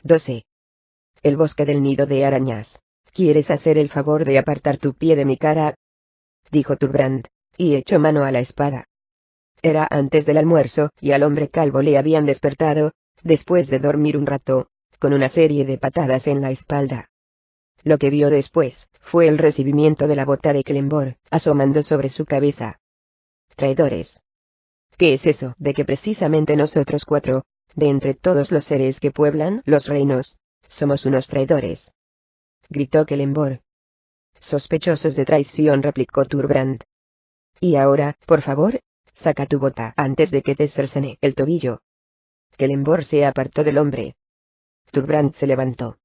12. El bosque del nido de arañas. ¿Quieres hacer el favor de apartar tu pie de mi cara?, dijo Thorbrand, y echó mano a la espada. Era antes del almuerzo, y al hombre calvo le habían despertado, después de dormir un rato, con una serie de patadas en la espalda. Lo que vio después, fue el recibimiento de la bota de Kelenborg, asomando sobre su cabeza. Traidores. ¿Qué es eso de que precisamente nosotros cuatro, de entre todos los seres que pueblan los reinos, somos unos traidores?, gritó Kelenborg. Sospechosos de traición, replicó Thorbrand. Y ahora, por favor, saca tu bota antes de que te cercene el tobillo. Kelenborg se apartó del hombre. Thorbrand se levantó.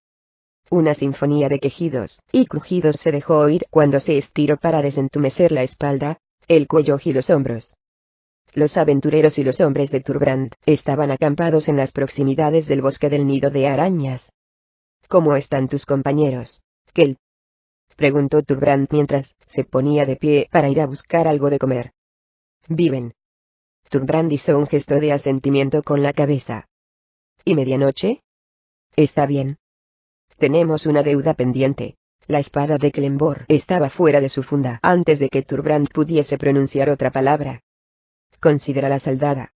Una sinfonía de quejidos y crujidos se dejó oír cuando se estiró para desentumecer la espalda, el cuello y los hombros. Los aventureros y los hombres de Thorbrand estaban acampados en las proximidades del bosque del nido de arañas. ¿Cómo están tus compañeros, Kel?, preguntó Thorbrand mientras se ponía de pie para ir a buscar algo de comer. Viven. Thorbrand hizo un gesto de asentimiento con la cabeza. ¿Y medianoche? Está bien. Tenemos una deuda pendiente. La espada de Kelenborg estaba fuera de su funda antes de que Thorbrand pudiese pronunciar otra palabra. Considérala saldada.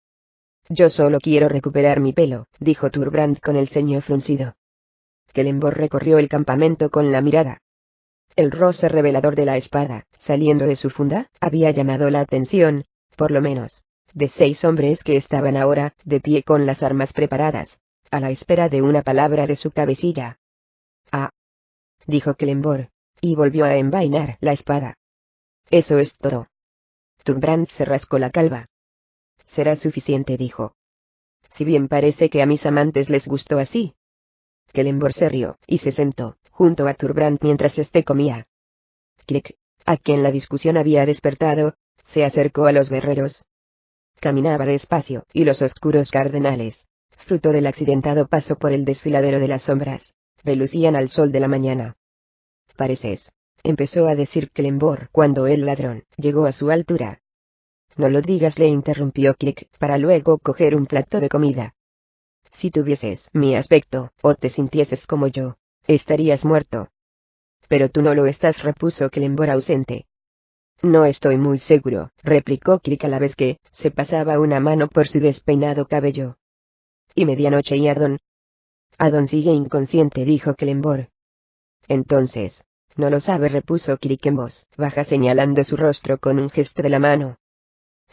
Yo solo quiero recuperar mi pelo, dijo Thorbrand con el ceño fruncido. Kelenborg recorrió el campamento con la mirada. El roce revelador de la espada, saliendo de su funda, había llamado la atención, por lo menos, de 6 hombres que estaban ahora, de pie con las armas preparadas, a la espera de una palabra de su cabecilla. Ah, dijo Kelenborg, y volvió a envainar la espada. Eso es todo. Thorbrand se rascó la calva. Será suficiente, dijo. Si bien parece que a mis amantes les gustó así. Kelenborg se rió, y se sentó, junto a Thorbrand mientras éste comía. Crick, a quien la discusión había despertado, se acercó a los guerreros. Caminaba despacio, y los oscuros cardenales, fruto del accidentado paso por el desfiladero de las sombras, relucían al sol de la mañana. Pareces, empezó a decir Kelenborg cuando el ladrón llegó a su altura. No lo digas, le interrumpió Crick, para luego coger un plato de comida. Si tuvieses mi aspecto, o te sintieses como yo, estarías muerto. Pero tú no lo estás, repuso Kelenborg ausente. No estoy muy seguro, replicó Crick a la vez que se pasaba una mano por su despeinado cabello. ¿Y medianoche y Adon? Adon sigue inconsciente, dijo Kelenborg. Entonces, no lo sabe, repuso Crick en voz baja señalando su rostro con un gesto de la mano.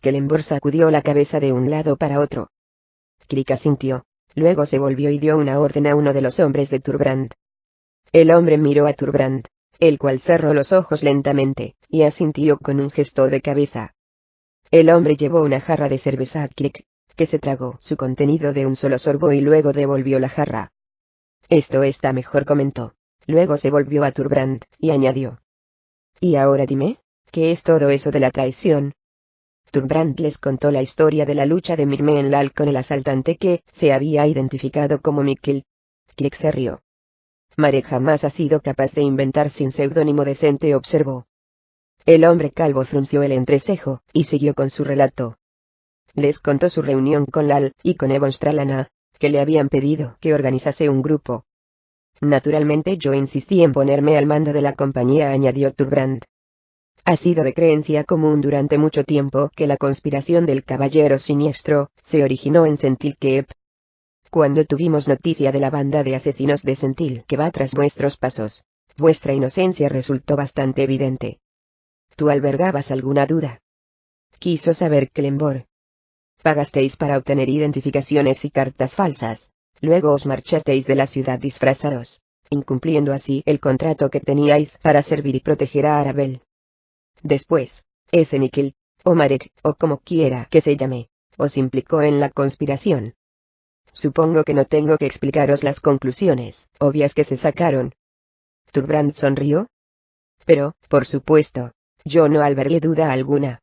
Kelenborg sacudió la cabeza de un lado para otro. Crick asintió, luego se volvió y dio una orden a uno de los hombres de Thorbrand. El hombre miró a Thorbrand, el cual cerró los ojos lentamente, y asintió con un gesto de cabeza. El hombre llevó una jarra de cerveza a Crick, que se tragó su contenido de un solo sorbo y luego devolvió la jarra. Esto está mejor, comentó. Luego se volvió a Thorbrand, y añadió. Y ahora dime, ¿qué es todo eso de la traición? Thorbrand les contó la historia de la lucha de Mirmenlal con el asaltante que se había identificado como Mikkel. Crick se rió. Marek jamás ha sido capaz de inventar sin seudónimo decente, observó. El hombre calvo frunció el entrecejo, y siguió con su relato. Les contó su reunión con Lal y con Ebon Stralana, que le habían pedido que organizase un grupo. Naturalmente yo insistí en ponerme al mando de la compañía, añadió Thorbrand. Ha sido de creencia común durante mucho tiempo que la conspiración del caballero siniestro se originó en Sentilkeep. Cuando tuvimos noticia de la banda de asesinos de Sentil que va tras vuestros pasos, vuestra inocencia resultó bastante evidente. ¿Tú albergabas alguna duda? Quiso saber Kelenborg. Pagasteis para obtener identificaciones y cartas falsas, luego os marchasteis de la ciudad disfrazados, incumpliendo así el contrato que teníais para servir y proteger a Arabel. Después, ese Mikkel, o Marek, o como quiera que se llame, os implicó en la conspiración. Supongo que no tengo que explicaros las conclusiones obvias que se sacaron. Thorbrand sonrió. Pero, por supuesto, yo no albergué duda alguna.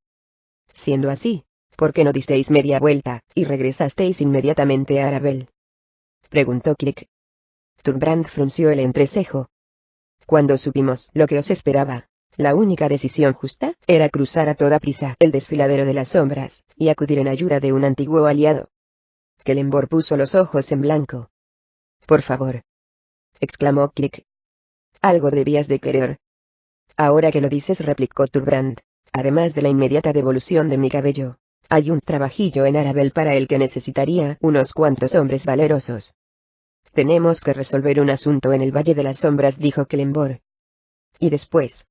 Siendo así, ¿por qué no disteis media vuelta, y regresasteis inmediatamente a Arabel? Preguntó Crick. Thorbrand frunció el entrecejo. Cuando supimos lo que os esperaba, la única decisión justa era cruzar a toda prisa el desfiladero de las sombras, y acudir en ayuda de un antiguo aliado. Kelenborg puso los ojos en blanco. por favor, exclamó Kirik. Algo debías de querer. Ahora que lo dices, replicó Thorbrand, además de la inmediata devolución de mi cabello, hay un trabajillo en Arabel para el que necesitaría unos cuantos hombres valerosos. Tenemos que resolver un asunto en el Valle de las Sombras, dijo Kelenborg. ¿Y después?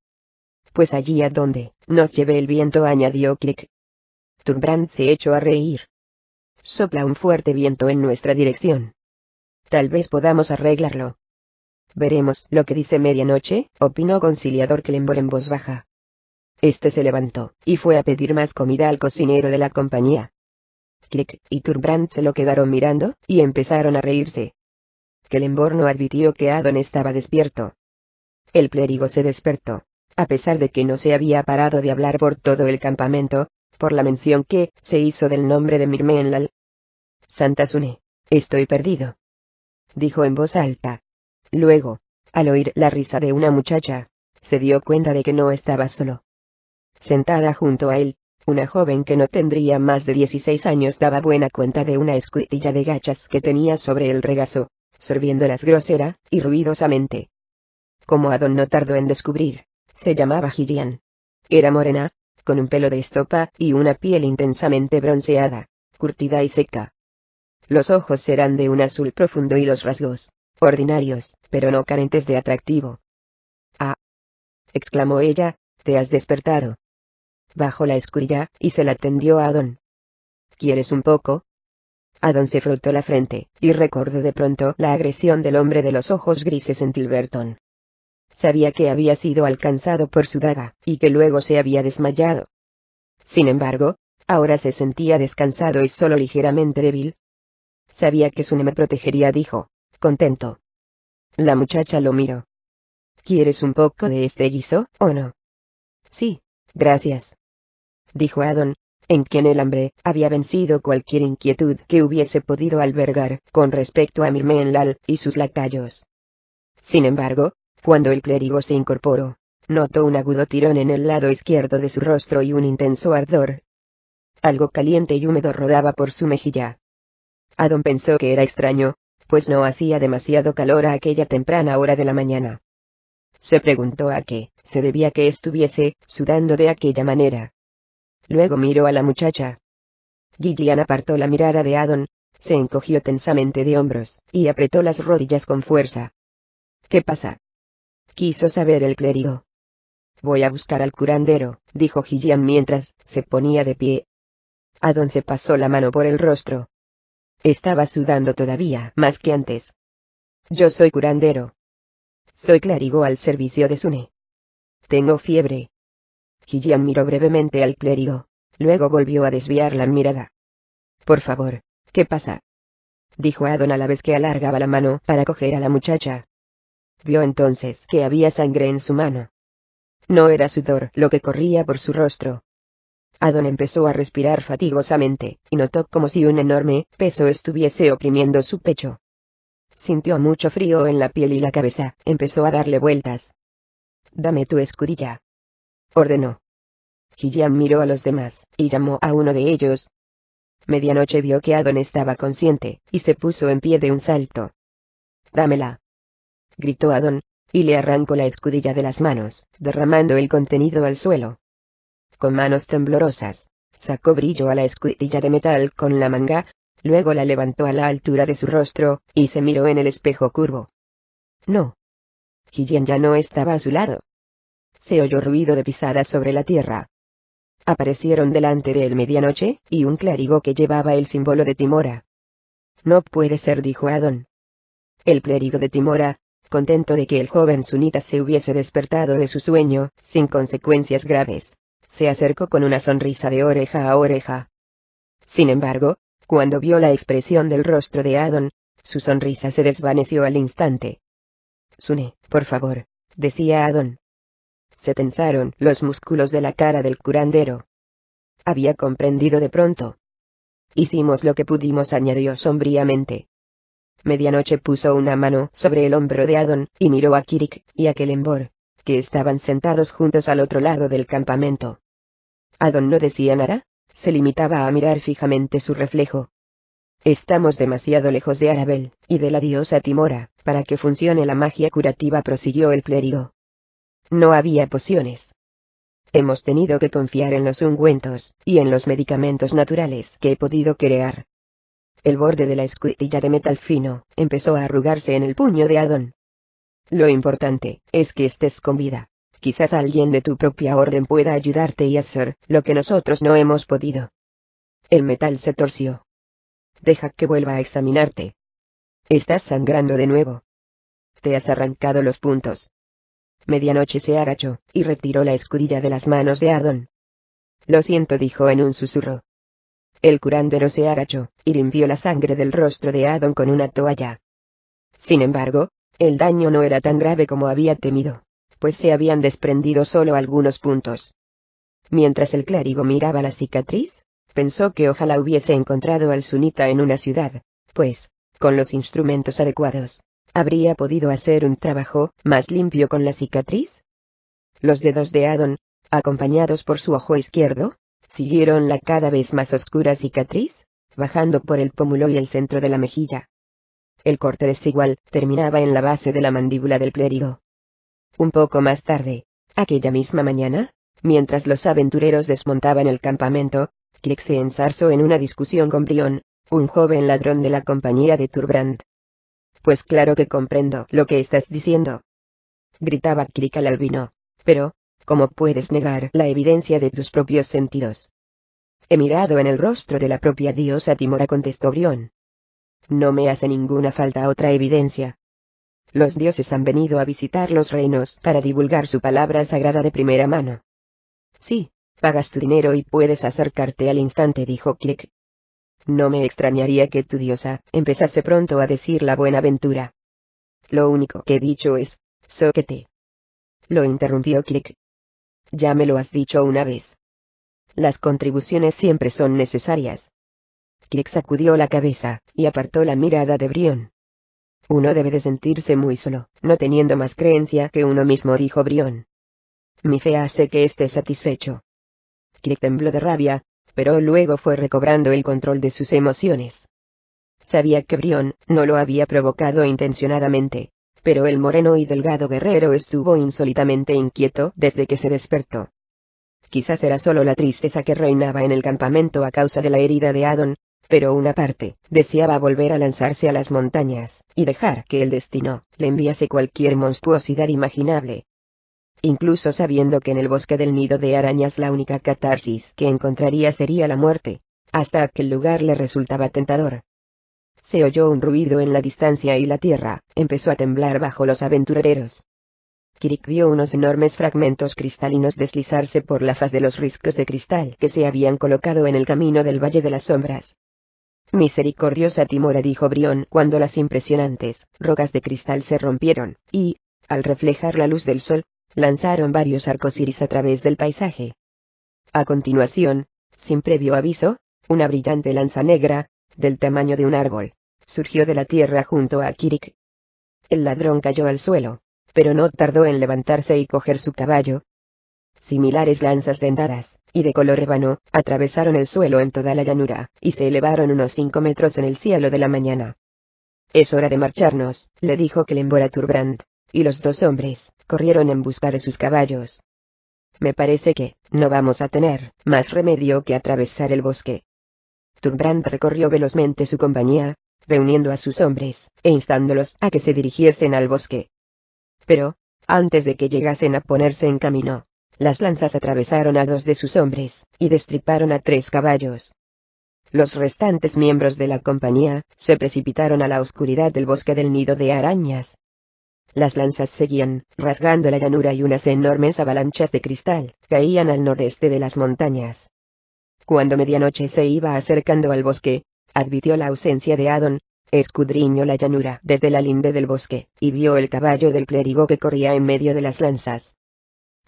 Pues allí a donde nos lleve el viento, añadió Kirik. Thorbrand se echó a reír. Sopla un fuerte viento en nuestra dirección. Tal vez podamos arreglarlo. Veremos lo que dice Medianoche, opinó conciliador Kelenborg en voz baja. Este se levantó, y fue a pedir más comida al cocinero de la compañía. Kirik y Thorbrand se lo quedaron mirando, y empezaron a reírse. Kelenborg no advirtió que Adon estaba despierto. El clérigo se despertó, a pesar de que no se había parado de hablar por todo el campamento, por la mención que se hizo del nombre de Mirmenlal. Santa Sune, estoy perdido, dijo en voz alta. Luego, al oír la risa de una muchacha, se dio cuenta de que no estaba solo. Sentada junto a él, una joven que no tendría más de 16 años daba buena cuenta de una escudilla de gachas que tenía sobre el regazo, sorbiéndolas grosera y ruidosamente. Como Adon no tardó en descubrir, se llamaba Gillian. Era morena, con un pelo de estopa y una piel intensamente bronceada, curtida y seca. Los ojos eran de un azul profundo y los rasgos, ordinarios, pero no carentes de atractivo. «Ah», exclamó ella, «te has despertado». Bajó la escudilla y se la tendió a Adon. «¿Quieres un poco?». Adon se frotó la frente, y recordó de pronto la agresión del hombre de los ojos grises en Tilberton. Sabía que había sido alcanzado por su daga, y que luego se había desmayado. Sin embargo, ahora se sentía descansado y solo ligeramente débil. Sabía que Sune me protegería, dijo, contento. La muchacha lo miró. ¿Quieres un poco de este guiso, o no? Sí, gracias, dijo Adon, en quien el hambre había vencido cualquier inquietud que hubiese podido albergar con respecto a Mirmenlal y sus lacayos. Sin embargo, cuando el clérigo se incorporó, notó un agudo tirón en el lado izquierdo de su rostro y un intenso ardor. Algo caliente y húmedo rodaba por su mejilla. Adon pensó que era extraño, pues no hacía demasiado calor a aquella temprana hora de la mañana. Se preguntó a qué se debía que estuviese sudando de aquella manera. Luego miró a la muchacha. Gillian apartó la mirada de Adon, se encogió tensamente de hombros, y apretó las rodillas con fuerza. ¿Qué pasa?, quiso saber el clérigo. Voy a buscar al curandero, dijo Gillian mientras se ponía de pie. Adon se pasó la mano por el rostro. Estaba sudando todavía más que antes. Yo soy curandero. Soy clérigo al servicio de Sune. Tengo fiebre. Gillian miró brevemente al clérigo, luego volvió a desviar la mirada. Por favor, ¿qué pasa?, dijo Adon a la vez que alargaba la mano para coger a la muchacha. Vio entonces que había sangre en su mano. No era sudor lo que corría por su rostro. Adon empezó a respirar fatigosamente, y notó como si un enorme peso estuviese oprimiendo su pecho. Sintió mucho frío en la piel y la cabeza empezó a darle vueltas. «Dame tu escudilla», ordenó. Gillian miró a los demás, y llamó a uno de ellos. Medianoche vio que Adon estaba consciente, y se puso en pie de un salto. «Dámela», gritó Adon, y le arrancó la escudilla de las manos, derramando el contenido al suelo. Con manos temblorosas, sacó brillo a la escudilla de metal con la manga, luego la levantó a la altura de su rostro, y se miró en el espejo curvo. No. Gillian ya no estaba a su lado. Se oyó ruido de pisadas sobre la tierra. Aparecieron delante de él Medianoche, y un clérigo que llevaba el símbolo de Timora. No puede ser, dijo Adon. El clérigo de Timora, contento de que el joven sunita se hubiese despertado de su sueño, sin consecuencias graves, se acercó con una sonrisa de oreja a oreja. Sin embargo, cuando vio la expresión del rostro de Adon, su sonrisa se desvaneció al instante. Sune, por favor, decía Adon. Se tensaron los músculos de la cara del curandero. Había comprendido de pronto. Hicimos lo que pudimos, añadió sombríamente. Medianoche puso una mano sobre el hombro de Adon, y miró a Kirik y a Kelenborg, que estaban sentados juntos al otro lado del campamento. Adon no decía nada, se limitaba a mirar fijamente su reflejo. Estamos demasiado lejos de Arabel, y de la diosa Timora, para que funcione la magia curativa, prosiguió el clérigo. No había pociones. Hemos tenido que confiar en los ungüentos, y en los medicamentos naturales que he podido crear. El borde de la escudilla de metal fino empezó a arrugarse en el puño de Adon. Lo importante es que estés con vida. Quizás alguien de tu propia orden pueda ayudarte y hacer lo que nosotros no hemos podido. El metal se torció. Deja que vuelva a examinarte. Estás sangrando de nuevo. Te has arrancado los puntos. Medianoche se agachó, y retiró la escudilla de las manos de Adon. Lo siento, dijo en un susurro. El curandero se agachó, y limpió la sangre del rostro de Adon con una toalla. Sin embargo, el daño no era tan grave como había temido, pues se habían desprendido solo algunos puntos. Mientras el clérigo miraba la cicatriz, pensó que ojalá hubiese encontrado al sunita en una ciudad, pues, con los instrumentos adecuados, habría podido hacer un trabajo más limpio con la cicatriz. Los dedos de Adon, acompañados por su ojo izquierdo, siguieron la cada vez más oscura cicatriz, bajando por el pómulo y el centro de la mejilla. El corte desigual terminaba en la base de la mandíbula del clérigo. Un poco más tarde, aquella misma mañana, mientras los aventureros desmontaban el campamento, Crick se enzarzó en una discusión con Brion, un joven ladrón de la compañía de Thorbrand. Pues claro que comprendo lo que estás diciendo, gritaba Crick al albino. Pero, ¿cómo puedes negar la evidencia de tus propios sentidos? He mirado en el rostro de la propia diosa Timora, contestó Brion. No me hace ninguna falta otra evidencia. Los dioses han venido a visitar los reinos para divulgar su palabra sagrada de primera mano. Sí, pagas tu dinero y puedes acercarte al instante, dijo Crick. No me extrañaría que tu diosa empezase pronto a decir la buena aventura. Lo único que he dicho es, sóquete. Lo interrumpió Crick. Ya me lo has dicho una vez. Las contribuciones siempre son necesarias. Crick sacudió la cabeza, y apartó la mirada de Brion. Uno debe de sentirse muy solo, no teniendo más creencia que uno mismo, dijo Brion. Mi fe hace que esté satisfecho. Crick tembló de rabia, pero luego fue recobrando el control de sus emociones. Sabía que Brion no lo había provocado intencionadamente, pero el moreno y delgado guerrero estuvo insólitamente inquieto desde que se despertó. Quizás era solo la tristeza que reinaba en el campamento a causa de la herida de Adon, pero una parte deseaba volver a lanzarse a las montañas, y dejar que el destino le enviase cualquier monstruosidad imaginable. Incluso sabiendo que en el bosque del nido de arañas la única catarsis que encontraría sería la muerte, hasta aquel lugar le resultaba tentador. Se oyó un ruido en la distancia y la tierra empezó a temblar bajo los aventureros. Crick vio unos enormes fragmentos cristalinos deslizarse por la faz de los riscos de cristal que se habían colocado en el camino del Valle de las Sombras. Misericordiosa Timora, dijo Brion cuando las impresionantes rocas de cristal se rompieron, y, al reflejar la luz del sol, lanzaron varios arcoíris a través del paisaje. A continuación, sin previo aviso, una brillante lanza negra, del tamaño de un árbol, surgió de la tierra junto a Crick. El ladrón cayó al suelo, pero no tardó en levantarse y coger su caballo. Similares lanzas dendadas, y de color ébano, atravesaron el suelo en toda la llanura, y se elevaron unos 5 metros en el cielo de la mañana. Es hora de marcharnos, le dijo Clembor a Thorbrand, y los dos hombres corrieron en busca de sus caballos. Me parece que no vamos a tener más remedio que atravesar el bosque. Thorbrand recorrió velozmente su compañía, reuniendo a sus hombres, e instándolos a que se dirigiesen al bosque. Pero, antes de que llegasen a ponerse en camino, las lanzas atravesaron a 2 de sus hombres, y destriparon a 3 caballos. Los restantes miembros de la compañía se precipitaron a la oscuridad del bosque del nido de arañas. Las lanzas seguían, rasgando la llanura, y unas enormes avalanchas de cristal caían al nordeste de las montañas. Cuando medianoche se iba acercando al bosque, advirtió la ausencia de Adon, escudriñó la llanura desde la linde del bosque, y vio el caballo del clérigo que corría en medio de las lanzas.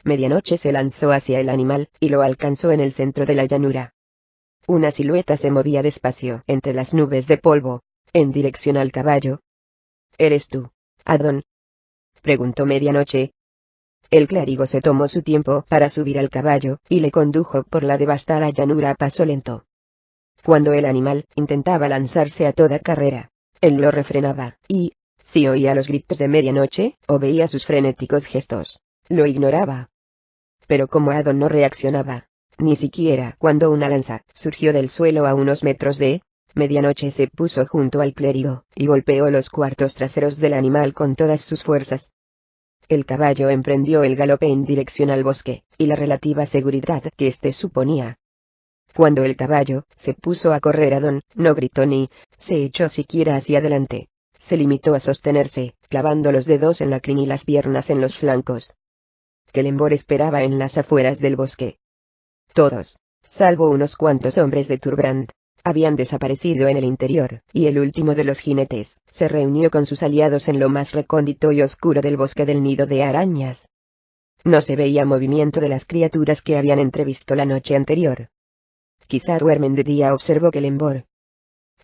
Medianoche se lanzó hacia el animal, y lo alcanzó en el centro de la llanura. Una silueta se movía despacio entre las nubes de polvo, en dirección al caballo. ¿Eres tú, Adon?, preguntó Medianoche. El clérigo se tomó su tiempo para subir al caballo, y le condujo por la devastada llanura a paso lento. Cuando el animal intentaba lanzarse a toda carrera, él lo refrenaba, y, si oía los gritos de medianoche, o veía sus frenéticos gestos, lo ignoraba. Pero como Adon no reaccionaba, ni siquiera cuando una lanza surgió del suelo a unos metros de medianoche, se puso junto al clérigo, y golpeó los cuartos traseros del animal con todas sus fuerzas. El caballo emprendió el galope en dirección al bosque, y la relativa seguridad que éste suponía. Cuando el caballo se puso a correr, Adon no gritó ni se echó siquiera hacia adelante. Se limitó a sostenerse, clavando los dedos en la crin y las piernas en los flancos. Kelemvor esperaba en las afueras del bosque. Todos, salvo unos cuantos hombres de Thorbrand, habían desaparecido en el interior, y el último de los jinetes se reunió con sus aliados en lo más recóndito y oscuro del bosque del nido de arañas. No se veía movimiento de las criaturas que habían entrevisto la noche anterior. Quizá duermen de día, observó Kelemvor.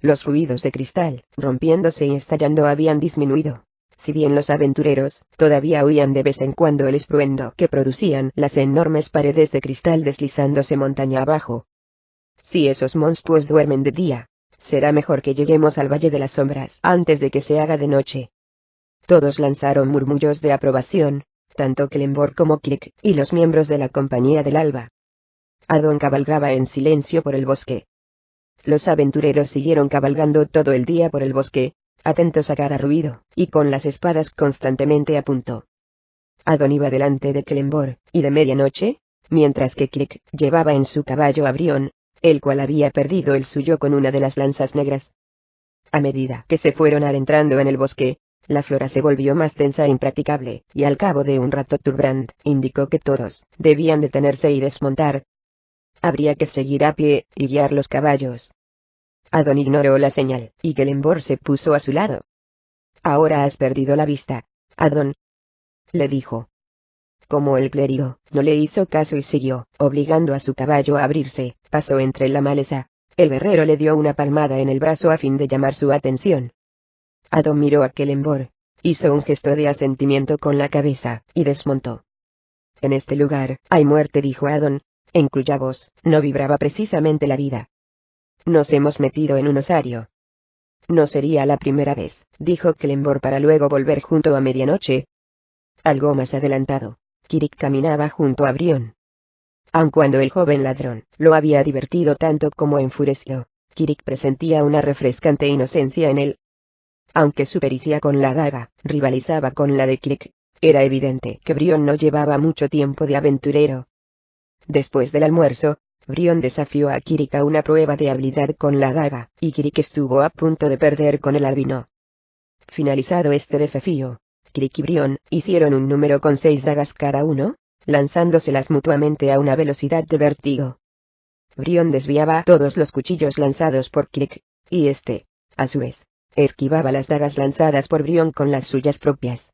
Los ruidos de cristal, rompiéndose y estallando, habían disminuido. Si bien los aventureros todavía oían de vez en cuando el estruendo que producían las enormes paredes de cristal deslizándose montaña abajo. Si esos monstruos duermen de día, será mejor que lleguemos al Valle de las Sombras antes de que se haga de noche. Todos lanzaron murmullos de aprobación, tanto Kelemvor como Kirik, y los miembros de la Compañía del Alba. Adon cabalgaba en silencio por el bosque. Los aventureros siguieron cabalgando todo el día por el bosque, atentos a cada ruido, y con las espadas constantemente a punto. Adon iba delante de Kelemvor, y de medianoche, mientras que Kirik llevaba en su caballo a Brion, el cual había perdido el suyo con una de las lanzas negras. A medida que se fueron adentrando en el bosque, la flora se volvió más densa e impracticable, y al cabo de un rato Thorbrand indicó que todos debían detenerse y desmontar. Habría que seguir a pie y guiar los caballos. Adon ignoró la señal, y Kelemvor se puso a su lado. Ahora has perdido la vista, Adon, le dijo. Como el clérigo no le hizo caso y siguió obligando a su caballo a abrirse, pasó entre la maleza. El guerrero le dio una palmada en el brazo a fin de llamar su atención. Adon miró a Kelemvor, hizo un gesto de asentimiento con la cabeza, y desmontó. En este lugar hay muerte, dijo Adon, en cuya voz no vibraba precisamente la vida. Nos hemos metido en un osario. No sería la primera vez, dijo Kelemvor para luego volver junto a medianoche. Algo más adelantado, Kirik caminaba junto a Brion. Aun cuando el joven ladrón lo había divertido tanto como enfureció, Kirik presentía una refrescante inocencia en él. Aunque su pericia con la daga rivalizaba con la de Kirik, era evidente que Brion no llevaba mucho tiempo de aventurero. Después del almuerzo, Brion desafió a Kirik a una prueba de habilidad con la daga, y Kirik estuvo a punto de perder con el albino. Finalizado este desafío, Kirik y Brion hicieron un número con 6 dagas cada uno, lanzándoselas mutuamente a una velocidad de vértigo. Brion desviaba todos los cuchillos lanzados por Kirik, y este, a su vez, esquivaba las dagas lanzadas por Brion con las suyas propias.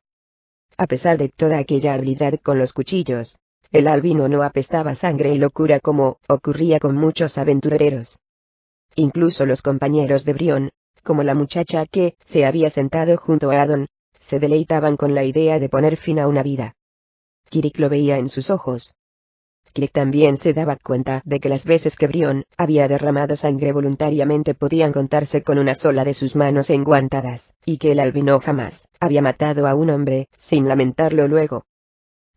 A pesar de toda aquella habilidad con los cuchillos, el albino no apestaba sangre y locura como ocurría con muchos aventureros. Incluso los compañeros de Brion, como la muchacha que se había sentado junto a Adon, se deleitaban con la idea de poner fin a una vida. Kirik lo veía en sus ojos. Kirik también se daba cuenta de que las veces que Brion había derramado sangre voluntariamente podían contarse con una sola de sus manos enguantadas, y que el albino jamás había matado a un hombre sin lamentarlo luego.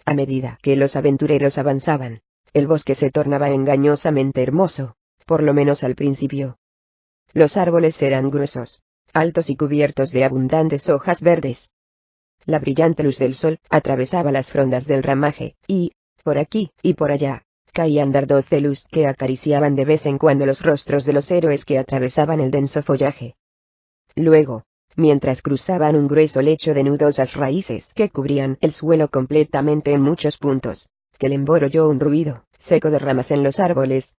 A medida que los aventureros avanzaban, el bosque se tornaba engañosamente hermoso, por lo menos al principio. Los árboles eran gruesos, altos y cubiertos de abundantes hojas verdes. La brillante luz del sol atravesaba las frondas del ramaje, y, por aquí y por allá, caían dardos de luz que acariciaban de vez en cuando los rostros de los héroes que atravesaban el denso follaje. Luego, mientras cruzaban un grueso lecho de nudosas raíces que cubrían el suelo completamente en muchos puntos, Kelemvor oyó un ruido seco de ramas en los árboles.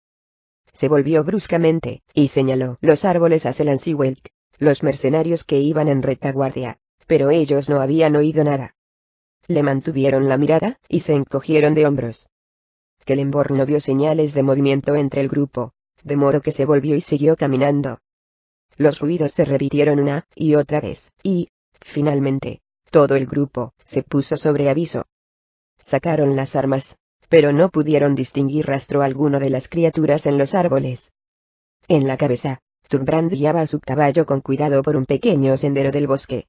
Se volvió bruscamente, y señaló los árboles a Selan y Welk, los mercenarios que iban en retaguardia, pero ellos no habían oído nada. Le mantuvieron la mirada, y se encogieron de hombros. Kelemvor no vio señales de movimiento entre el grupo, de modo que se volvió y siguió caminando. Los ruidos se repitieron una y otra vez, y, finalmente, todo el grupo se puso sobre aviso. Sacaron las armas, pero no pudieron distinguir rastro alguno de las criaturas en los árboles. En la cabeza, Thorbrand guiaba a su caballo con cuidado por un pequeño sendero del bosque.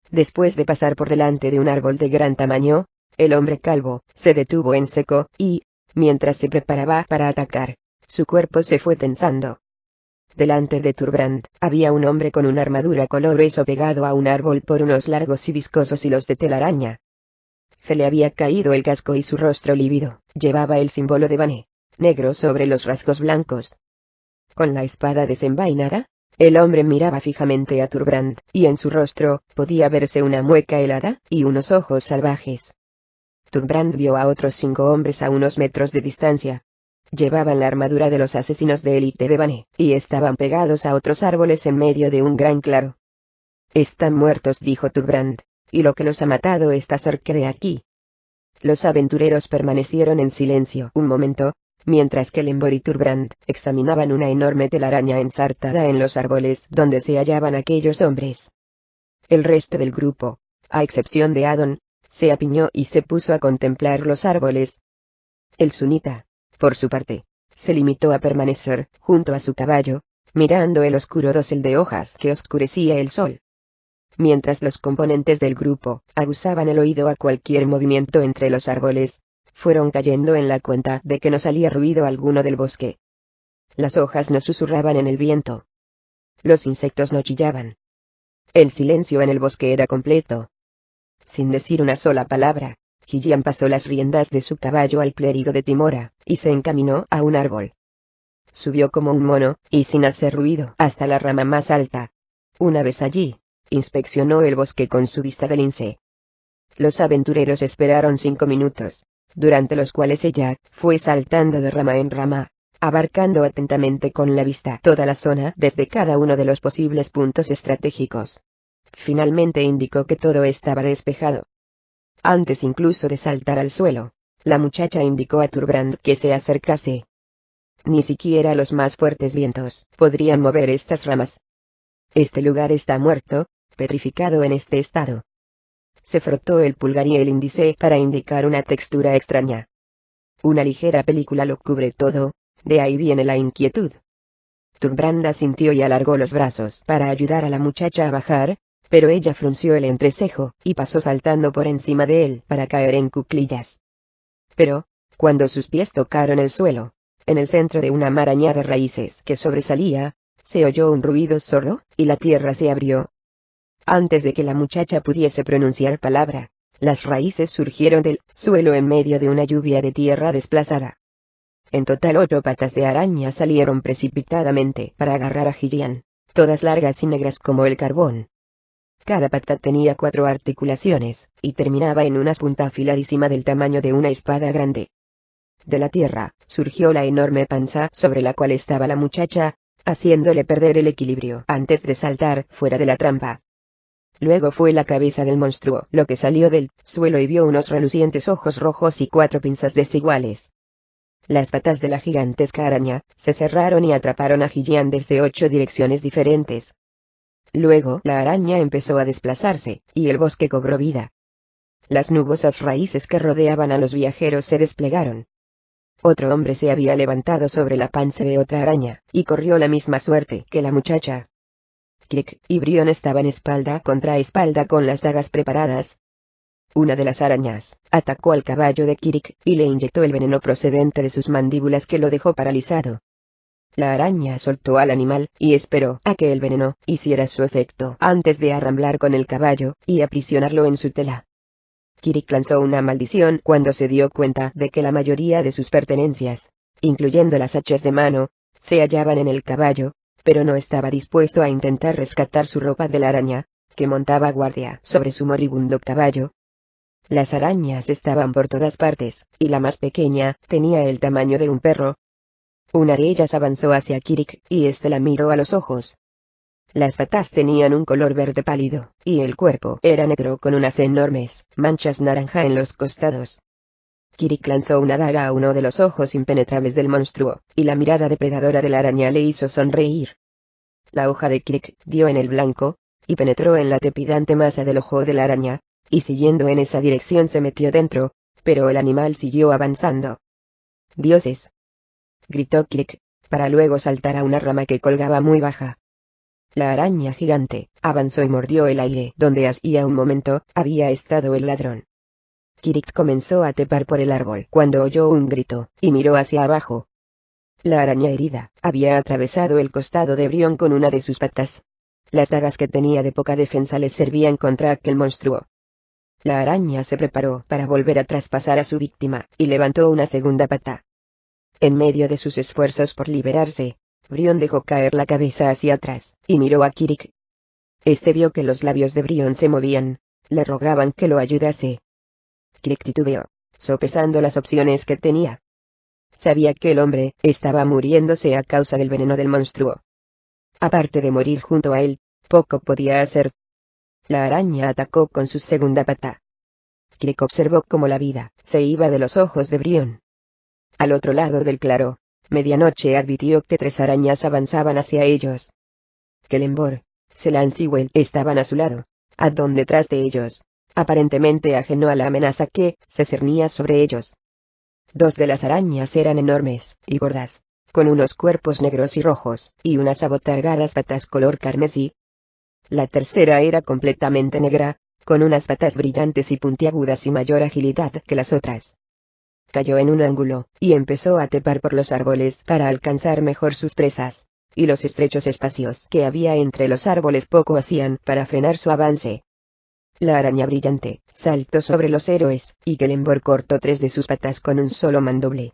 Después de pasar por delante de un árbol de gran tamaño, el hombre calvo se detuvo en seco y, mientras se preparaba para atacar, su cuerpo se fue tensando. Delante de Thorbrand había un hombre con una armadura color grueso pegado a un árbol por unos largos y viscosos hilos de telaraña. Se le había caído el casco y su rostro lívido llevaba el símbolo de Bane, negro sobre los rasgos blancos. Con la espada desenvainada, el hombre miraba fijamente a Thorbrand, y en su rostro podía verse una mueca helada y unos ojos salvajes. Thorbrand vio a otros 5 hombres a unos metros de distancia. Llevaban la armadura de los asesinos de élite de Bane, y estaban pegados a otros árboles en medio de un gran claro. «Están muertos», dijo Thorbrand, «y lo que los ha matado está cerca de aquí». Los aventureros permanecieron en silencio un momento, mientras que Lembor y Thorbrand examinaban una enorme telaraña ensartada en los árboles donde se hallaban aquellos hombres. El resto del grupo, a excepción de Adon, se apiñó y se puso a contemplar los árboles. El sunita, por su parte, se limitó a permanecer junto a su caballo, mirando el oscuro dosel de hojas que oscurecía el sol. Mientras los componentes del grupo aguzaban el oído a cualquier movimiento entre los árboles, fueron cayendo en la cuenta de que no salía ruido alguno del bosque. Las hojas no susurraban en el viento. Los insectos no chillaban. El silencio en el bosque era completo. Sin decir una sola palabra, Hillian pasó las riendas de su caballo al clérigo de Tymora, y se encaminó a un árbol. Subió como un mono, y sin hacer ruido, hasta la rama más alta. Una vez allí, inspeccionó el bosque con su vista de lince. Los aventureros esperaron 5 minutos, durante los cuales ella fue saltando de rama en rama, abarcando atentamente con la vista toda la zona desde cada uno de los posibles puntos estratégicos. Finalmente indicó que todo estaba despejado. Antes incluso de saltar al suelo, la muchacha indicó a Thorbrand que se acercase. Ni siquiera los más fuertes vientos podrían mover estas ramas. Este lugar está muerto, petrificado en este estado. Se frotó el pulgar y el índice para indicar una textura extraña. Una ligera película lo cubre todo, de ahí viene la inquietud. Thorbrand asintió y alargó los brazos para ayudar a la muchacha a bajar, pero ella frunció el entrecejo y pasó saltando por encima de él para caer en cuclillas. Pero, cuando sus pies tocaron el suelo, en el centro de una maraña de raíces que sobresalía, se oyó un ruido sordo, y la tierra se abrió. Antes de que la muchacha pudiese pronunciar palabra, las raíces surgieron del suelo en medio de una lluvia de tierra desplazada. En total 8 patas de araña salieron precipitadamente para agarrar a Hillian, todas largas y negras como el carbón. Cada pata tenía 4 articulaciones, y terminaba en una punta afiladísima del tamaño de una espada grande. De la tierra, surgió la enorme panza sobre la cual estaba la muchacha, haciéndole perder el equilibrio antes de saltar fuera de la trampa. Luego fue la cabeza del monstruo lo que salió del suelo y vio unos relucientes ojos rojos y 4 pinzas desiguales. Las patas de la gigantesca araña se cerraron y atraparon a Hillian desde 8 direcciones diferentes. Luego la araña empezó a desplazarse, y el bosque cobró vida. Las nubosas raíces que rodeaban a los viajeros se desplegaron. Otro hombre se había levantado sobre la panza de otra araña, y corrió la misma suerte que la muchacha. Kirik y Brion estaban espalda contra espalda con las dagas preparadas. Una de las arañas atacó al caballo de Kirik y le inyectó el veneno procedente de sus mandíbulas que lo dejó paralizado. La araña soltó al animal y esperó a que el veneno hiciera su efecto antes de arramblar con el caballo y aprisionarlo en su tela. Kirik lanzó una maldición cuando se dio cuenta de que la mayoría de sus pertenencias, incluyendo las hachas de mano, se hallaban en el caballo, pero no estaba dispuesto a intentar rescatar su ropa de la araña, que montaba guardia sobre su moribundo caballo. Las arañas estaban por todas partes, y la más pequeña tenía el tamaño de un perro. Una de ellas avanzó hacia Kirik, y éste la miró a los ojos. Las patas tenían un color verde pálido, y el cuerpo era negro con unas enormes manchas naranja en los costados. Kirik lanzó una daga a uno de los ojos impenetrables del monstruo, y la mirada depredadora de la araña le hizo sonreír. La hoja de Kirik dio en el blanco, y penetró en la trepidante masa del ojo de la araña, y siguiendo en esa dirección se metió dentro, pero el animal siguió avanzando. «¡Dioses!», gritó Kirik, para luego saltar a una rama que colgaba muy baja. La araña gigante avanzó y mordió el aire donde hacía un momento había estado el ladrón. Kirik comenzó a trepar por el árbol cuando oyó un grito, y miró hacia abajo. La araña herida había atravesado el costado de Brion con una de sus patas. Las dagas que tenía de poca defensa le servían contra aquel monstruo. La araña se preparó para volver a traspasar a su víctima, y levantó una segunda pata. En medio de sus esfuerzos por liberarse, Brion dejó caer la cabeza hacia atrás, y miró a Kirik. Este vio que los labios de Brion se movían, le rogaban que lo ayudase. Kirik titubeó, sopesando las opciones que tenía. Sabía que el hombre estaba muriéndose a causa del veneno del monstruo. Aparte de morir junto a él, poco podía hacer. La araña atacó con su segunda pata. Kirik observó cómo la vida se iba de los ojos de Brion. Al otro lado del claro, Medianoche advirtió que 3 arañas avanzaban hacia ellos. Kelenbor, Selans y Well estaban a su lado, Addon detrás de ellos, aparentemente ajeno a la amenaza que se cernía sobre ellos. 2 de las arañas eran enormes y gordas, con unos cuerpos negros y rojos, y unas abotargadas patas color carmesí. La tercera era completamente negra, con unas patas brillantes y puntiagudas y mayor agilidad que las otras. Cayó en un ángulo, y empezó a trepar por los árboles para alcanzar mejor sus presas, y los estrechos espacios que había entre los árboles poco hacían para frenar su avance. La araña brillante saltó sobre los héroes, y Kelenbor cortó 3 de sus patas con un solo mandoble.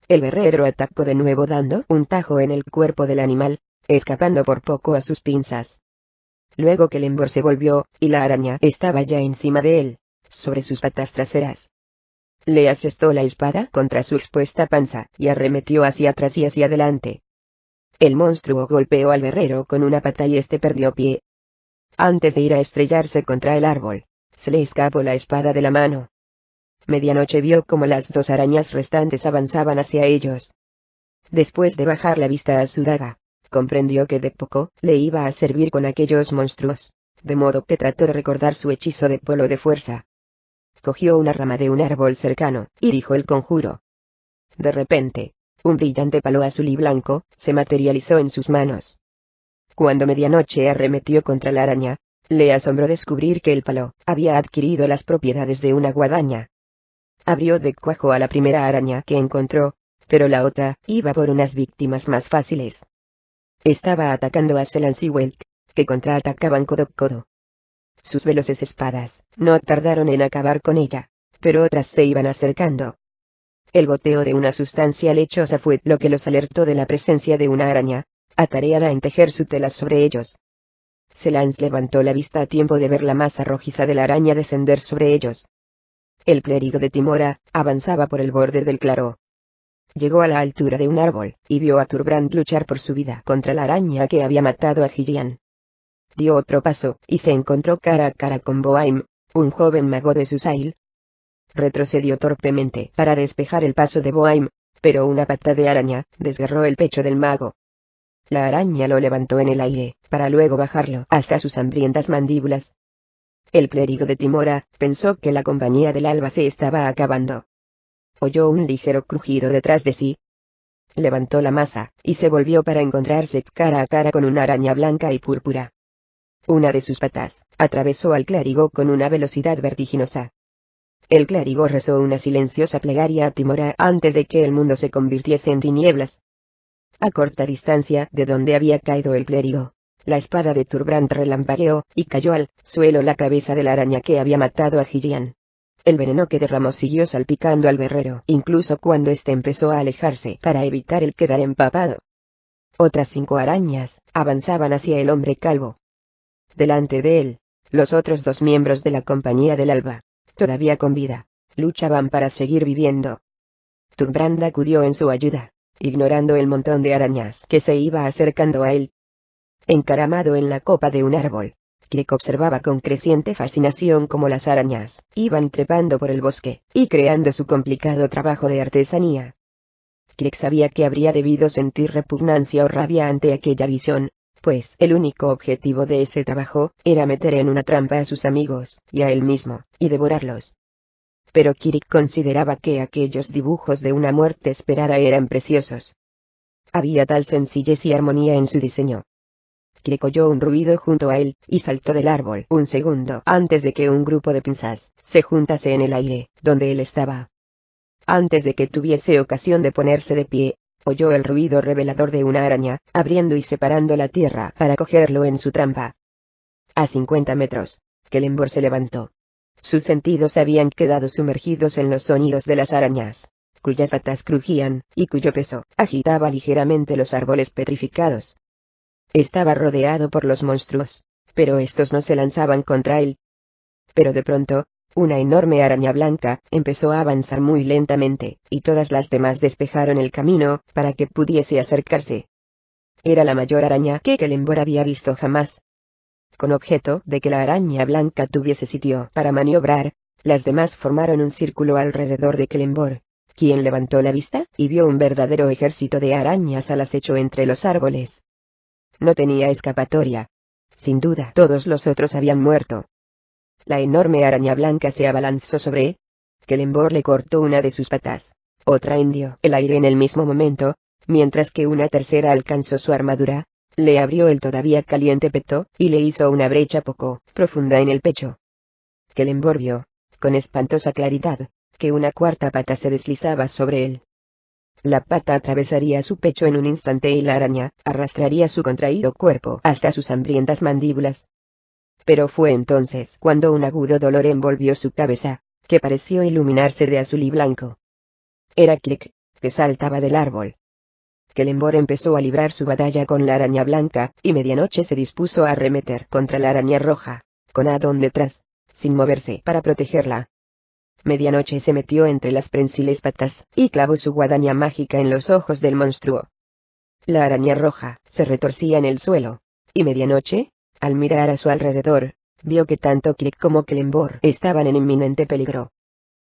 El guerrero atacó de nuevo dando un tajo en el cuerpo del animal, escapando por poco a sus pinzas. Luego Kelenbor se volvió, y la araña estaba ya encima de él, sobre sus patas traseras. Le asestó la espada contra su expuesta panza, y arremetió hacia atrás y hacia adelante. El monstruo golpeó al guerrero con una pata y este perdió pie. Antes de ir a estrellarse contra el árbol, se le escapó la espada de la mano. Medianoche vio como las 2 arañas restantes avanzaban hacia ellos. Después de bajar la vista a su daga, comprendió que de poco le iba a servir con aquellos monstruos, de modo que trató de recordar su hechizo de polo de fuerza. Cogió una rama de un árbol cercano, y dijo el conjuro. De repente, un brillante palo azul y blanco se materializó en sus manos. Cuando Medianoche arremetió contra la araña, le asombró descubrir que el palo había adquirido las propiedades de una guadaña. Abrió de cuajo a la primera araña que encontró, pero la otra iba por unas víctimas más fáciles. Estaba atacando a Selans y Welk, que contraatacaban codo a codo. Sus veloces espadas no tardaron en acabar con ella, pero otras se iban acercando. El goteo de una sustancia lechosa fue lo que los alertó de la presencia de una araña, atareada en tejer su tela sobre ellos. Selans levantó la vista a tiempo de ver la masa rojiza de la araña descender sobre ellos. El clérigo de Timora avanzaba por el borde del claro. Llegó a la altura de un árbol, y vio a Thorbrand luchar por su vida contra la araña que había matado a Gillian. Dio otro paso, y se encontró cara a cara con Boaim, un joven mago de Susail. Retrocedió torpemente para despejar el paso de Boaim, pero una pata de araña desgarró el pecho del mago. La araña lo levantó en el aire, para luego bajarlo hasta sus hambrientas mandíbulas. El clérigo de Timora pensó que la compañía del alba se estaba acabando. Oyó un ligero crujido detrás de sí. Levantó la masa, y se volvió para encontrarse cara a cara con una araña blanca y púrpura. Una de sus patas atravesó al clérigo con una velocidad vertiginosa. El clérigo rezó una silenciosa plegaria a Timora antes de que el mundo se convirtiese en tinieblas. A corta distancia de donde había caído el clérigo, la espada de Thorbrand relampagueó, y cayó al suelo la cabeza de la araña que había matado a Gillian. El veneno que derramó siguió salpicando al guerrero, incluso cuando éste empezó a alejarse para evitar el quedar empapado. Otras 5 arañas avanzaban hacia el hombre calvo. Delante de él, los otros 2 miembros de la compañía del alba, todavía con vida, luchaban para seguir viviendo. Thorbrand acudió en su ayuda, ignorando el montón de arañas que se iba acercando a él. Encaramado en la copa de un árbol, Kirik observaba con creciente fascinación cómo las arañas iban trepando por el bosque, y creando su complicado trabajo de artesanía. Kirik sabía que habría debido sentir repugnancia o rabia ante aquella visión, pues el único objetivo de ese trabajo era meter en una trampa a sus amigos, y a él mismo, y devorarlos. Pero Kirik consideraba que aquellos dibujos de una muerte esperada eran preciosos. Había tal sencillez y armonía en su diseño. Crick oyó un ruido junto a él, y saltó del árbol un segundo antes de que un grupo de pinzas se juntase en el aire, donde él estaba. Antes de que tuviese ocasión de ponerse de pie, oyó el ruido revelador de una araña, abriendo y separando la tierra para cogerlo en su trampa. A 50 metros, Kelenborg se levantó. Sus sentidos habían quedado sumergidos en los sonidos de las arañas, cuyas patas crujían, y cuyo peso agitaba ligeramente los árboles petrificados. Estaba rodeado por los monstruos, pero estos no se lanzaban contra él. Pero de pronto, una enorme araña blanca empezó a avanzar muy lentamente, y todas las demás despejaron el camino para que pudiese acercarse. Era la mayor araña que Kelenborg había visto jamás. Con objeto de que la araña blanca tuviese sitio para maniobrar, las demás formaron un círculo alrededor de Kelenborg, quien levantó la vista y vio un verdadero ejército de arañas al acecho entre los árboles. No tenía escapatoria. Sin duda todos los otros habían muerto. La enorme araña blanca se abalanzó sobre él. Kelenborg le cortó una de sus patas. Otra hendió el aire en el mismo momento, mientras que una tercera alcanzó su armadura, le abrió el todavía caliente peto, y le hizo una brecha poco profunda en el pecho. Kelenborg vio, con espantosa claridad, que una cuarta pata se deslizaba sobre él. La pata atravesaría su pecho en un instante y la araña arrastraría su contraído cuerpo hasta sus hambrientas mandíbulas. Pero fue entonces cuando un agudo dolor envolvió su cabeza, que pareció iluminarse de azul y blanco. Era Crick, que saltaba del árbol. Kelenborg empezó a librar su batalla con la araña blanca, y medianoche se dispuso a arremeter contra la araña roja, con Adon detrás, sin moverse para protegerla. Medianoche se metió entre las prensiles patas, y clavó su guadaña mágica en los ojos del monstruo. La araña roja se retorcía en el suelo, y medianoche, al mirar a su alrededor, vio que tanto Crick como Kelenborg estaban en inminente peligro.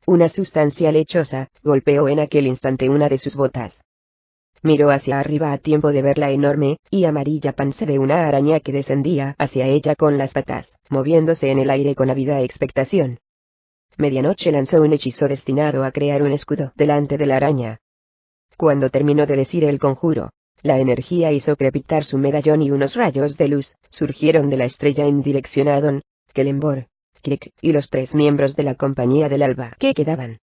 Una sustancia lechosa golpeó en aquel instante una de sus botas. Miró hacia arriba a tiempo de ver la enorme y amarilla panza de una araña que descendía hacia ella con las patas, moviéndose en el aire con ávida expectación. Medianoche lanzó un hechizo destinado a crear un escudo delante de la araña. Cuando terminó de decir el conjuro, la energía hizo crepitar su medallón y unos rayos de luz surgieron de la estrella en dirección a Adon, Kelenborg, Crick y los 3 miembros de la Compañía del Alba que quedaban.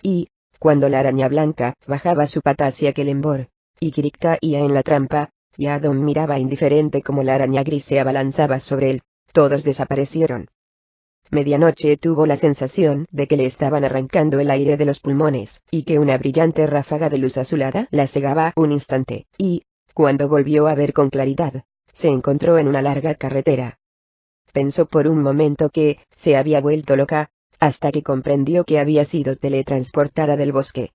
Y, cuando la araña blanca bajaba su pata hacia Kelenborg, y Crick caía en la trampa, y Adon miraba indiferente como la araña gris se abalanzaba sobre él, todos desaparecieron. Medianoche tuvo la sensación de que le estaban arrancando el aire de los pulmones, y que una brillante ráfaga de luz azulada la cegaba un instante, y, cuando volvió a ver con claridad, se encontró en una larga carretera. Pensó por un momento que se había vuelto loca, hasta que comprendió que había sido teletransportada del bosque.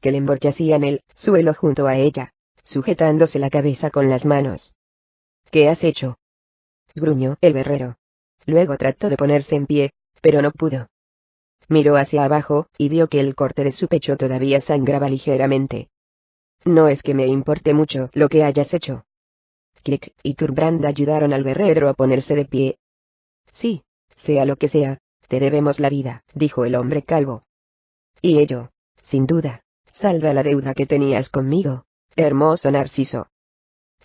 Kelenborg yacía en el suelo junto a ella, sujetándose la cabeza con las manos. ¿Qué has hecho?, gruñó el guerrero. Luego trató de ponerse en pie, pero no pudo. Miró hacia abajo, y vio que el corte de su pecho todavía sangraba ligeramente. No es que me importe mucho lo que hayas hecho. Crick y Thorbrand ayudaron al guerrero a ponerse de pie. Sí, sea lo que sea, te debemos la vida, dijo el hombre calvo. Y ello, sin duda, salda la deuda que tenías conmigo, hermoso Narciso.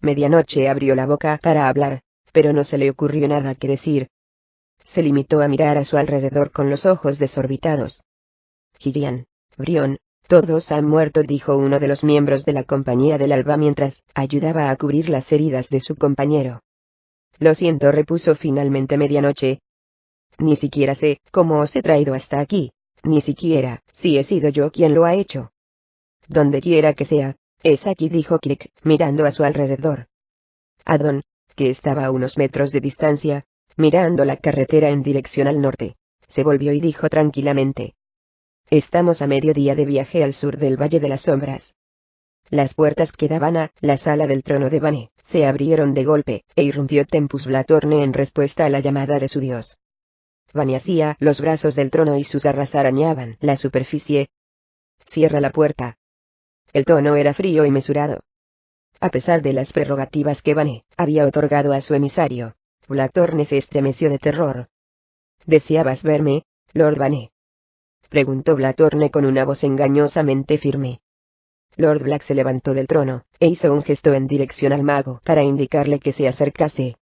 Medianoche abrió la boca para hablar, pero no se le ocurrió nada que decir. Se limitó a mirar a su alrededor con los ojos desorbitados. Gillian, Brion, todos han muerto, dijo uno de los miembros de la Compañía del Alba mientras ayudaba a cubrir las heridas de su compañero. Lo siento, repuso finalmente Medianoche. Ni siquiera sé cómo os he traído hasta aquí, ni siquiera si he sido yo quien lo ha hecho. Donde quiera que sea, es aquí, dijo Crick, mirando a su alrededor. Adon, que estaba a unos metros de distancia, mirando la carretera en dirección al norte, se volvió y dijo tranquilamente: estamos a mediodía de viaje al sur del Valle de las Sombras. Las puertas que daban a la sala del trono de Vane se abrieron de golpe, e irrumpió Tempus Blatorne en respuesta a la llamada de su dios. Vane hacía los brazos del trono y sus garras arañaban la superficie. Cierra la puerta. El tono era frío y mesurado. A pesar de las prerrogativas que Vane había otorgado a su emisario, Blackthorne se estremeció de terror. ¿Deseabas verme, Lord Vane?, preguntó Blackthorne con una voz engañosamente firme. Lord Black se levantó del trono, e hizo un gesto en dirección al mago para indicarle que se acercase.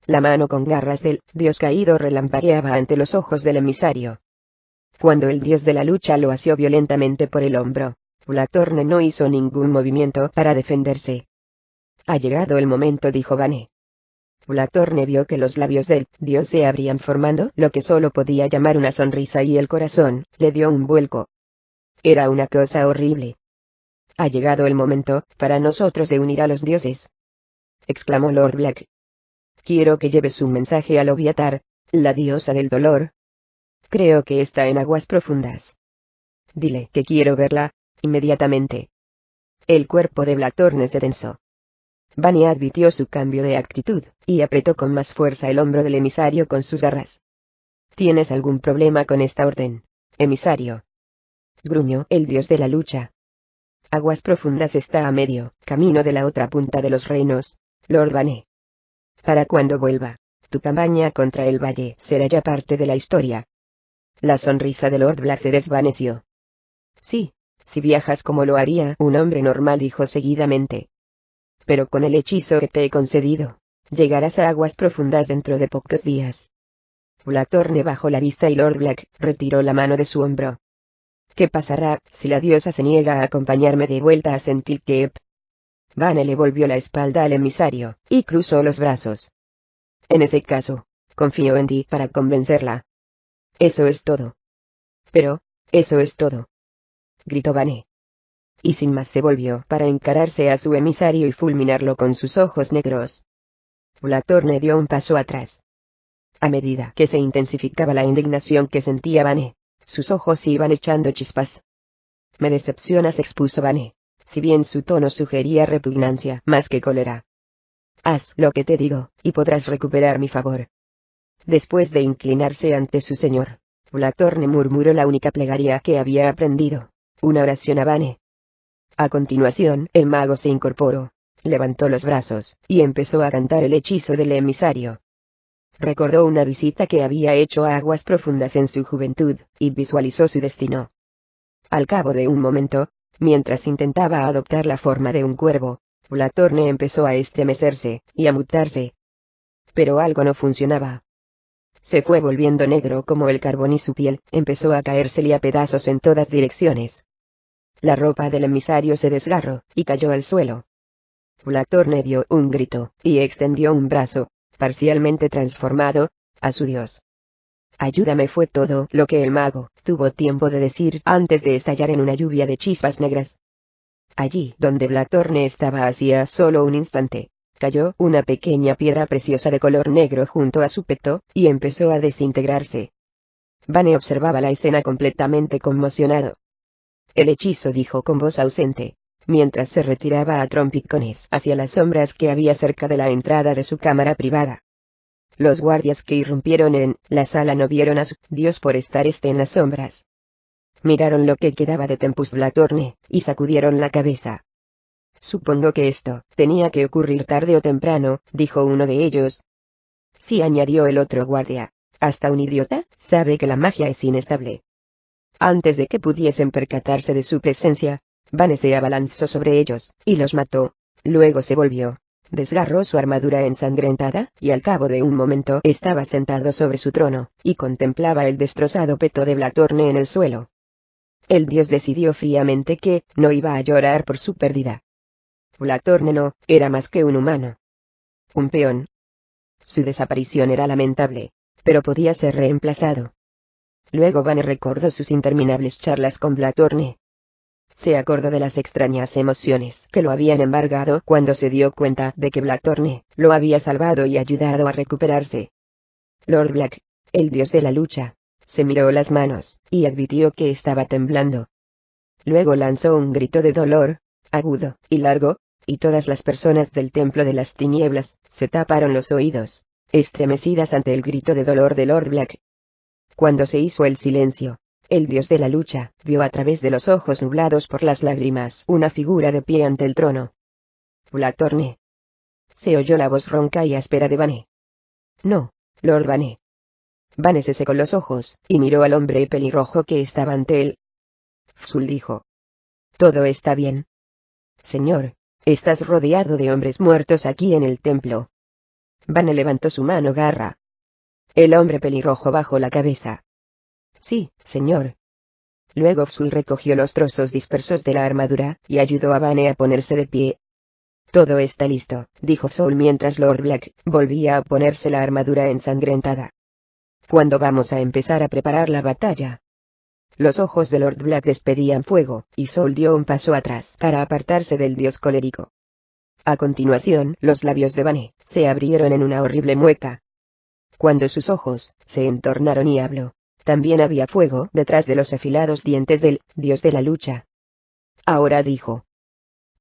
La mano con garras del dios caído relampagueaba ante los ojos del emisario. Cuando el dios de la lucha lo asió violentamente por el hombro, Blackthorne no hizo ningún movimiento para defenderse. Ha llegado el momento, dijo Vane. Blackthorne vio que los labios del dios se abrían formando lo que solo podía llamar una sonrisa y el corazón le dio un vuelco. Era una cosa horrible. Ha llegado el momento para nosotros de unir a los dioses, exclamó Lord Black. Quiero que lleves un mensaje a Loviatar, la diosa del dolor. Creo que está en aguas profundas. Dile que quiero verla, inmediatamente. El cuerpo de Blackthorne se tensó. Vane advirtió su cambio de actitud, y apretó con más fuerza el hombro del emisario con sus garras. ¿Tienes algún problema con esta orden, emisario? Gruñó el dios de la lucha. Aguas profundas está a medio camino de la otra punta de los reinos, Lord Vane. Para cuando vuelva, tu campaña contra el valle será ya parte de la historia. La sonrisa de Lord Black se desvaneció. Sí, si viajas como lo haría un hombre normal, dijo seguidamente. Pero con el hechizo que te he concedido, llegarás a aguas profundas dentro de pocos días. Blackthorne bajó la vista y Lord Black retiró la mano de su hombro. ¿Qué pasará si la diosa se niega a acompañarme de vuelta a Sentilkeep? Vane le volvió la espalda al emisario, y cruzó los brazos. En ese caso, confío en ti para convencerla. Eso es todo. Pero, eso es todo, gritó Vane. Y sin más se volvió para encararse a su emisario y fulminarlo con sus ojos negros. Blackthorne dio un paso atrás. A medida que se intensificaba la indignación que sentía Vane, sus ojos iban echando chispas. Me decepcionas, expuso Vane, si bien su tono sugería repugnancia más que cólera. Haz lo que te digo, y podrás recuperar mi favor. Después de inclinarse ante su señor, Blackthorne murmuró la única plegaria que había aprendido, una oración a Vane. A continuación, el mago se incorporó, levantó los brazos, y empezó a cantar el hechizo del emisario. Recordó una visita que había hecho a aguas profundas en su juventud, y visualizó su destino. Al cabo de un momento, mientras intentaba adoptar la forma de un cuervo, Blackthorne empezó a estremecerse, y a mutarse. Pero algo no funcionaba. Se fue volviendo negro como el carbón y su piel empezó a caérsele a pedazos en todas direcciones. La ropa del emisario se desgarró, y cayó al suelo. Blackthorne dio un grito, y extendió un brazo, parcialmente transformado, a su dios. Ayúdame, fue todo lo que el mago tuvo tiempo de decir antes de estallar en una lluvia de chispas negras. Allí donde Blackthorne estaba hacía solo un instante, cayó una pequeña piedra preciosa de color negro junto a su peto, y empezó a desintegrarse. Vane observaba la escena completamente conmocionado. El hechizo, dijo con voz ausente, mientras se retiraba a trompicones hacia las sombras que había cerca de la entrada de su cámara privada. Los guardias que irrumpieron en la sala no vieron a su dios por estar en las sombras. Miraron lo que quedaba de Tempus Blackthorne, y sacudieron la cabeza. Supongo que esto tenía que ocurrir tarde o temprano, dijo uno de ellos. Sí, añadió el otro guardia, hasta un idiota sabe que la magia es inestable. Antes de que pudiesen percatarse de su presencia, Vane se abalanzó sobre ellos, y los mató. Luego se volvió, desgarró su armadura ensangrentada, y al cabo de un momento estaba sentado sobre su trono, y contemplaba el destrozado peto de Blackthorne en el suelo. El dios decidió fríamente que no iba a llorar por su pérdida. Blackthorne no era más que un humano. Un peón. Su desaparición era lamentable, pero podía ser reemplazado. Luego Vane recordó sus interminables charlas con Blackthorne. Se acordó de las extrañas emociones que lo habían embargado cuando se dio cuenta de que Blackthorne lo había salvado y ayudado a recuperarse. Lord Black, el dios de la lucha, se miró las manos, y advirtió que estaba temblando. Luego lanzó un grito de dolor, agudo y largo, y todas las personas del Templo de las Tinieblas se taparon los oídos, estremecidas ante el grito de dolor de Lord Black. Cuando se hizo el silencio, el dios de la lucha vio a través de los ojos nublados por las lágrimas una figura de pie ante el trono. Blackthorne. Se oyó la voz ronca y áspera de Vane. No, Lord Vane. Vane se secó los ojos, y miró al hombre pelirrojo que estaba ante él. Fsul dijo. Todo está bien, Señor, estás rodeado de hombres muertos aquí en el templo. Vane levantó su mano garra. El hombre pelirrojo bajó la cabeza. Sí, señor. Luego Xul recogió los trozos dispersos de la armadura, y ayudó a Vane a ponerse de pie. Todo está listo, dijo Soul mientras Lord Black volvía a ponerse la armadura ensangrentada. ¿Cuándo vamos a empezar a preparar la batalla? Los ojos de Lord Black despedían fuego, y Soul dio un paso atrás para apartarse del dios colérico. A continuación, los labios de Vane se abrieron en una horrible mueca. Cuando sus ojos se entornaron y habló, también había fuego detrás de los afilados dientes del dios de la lucha. Ahora dijo,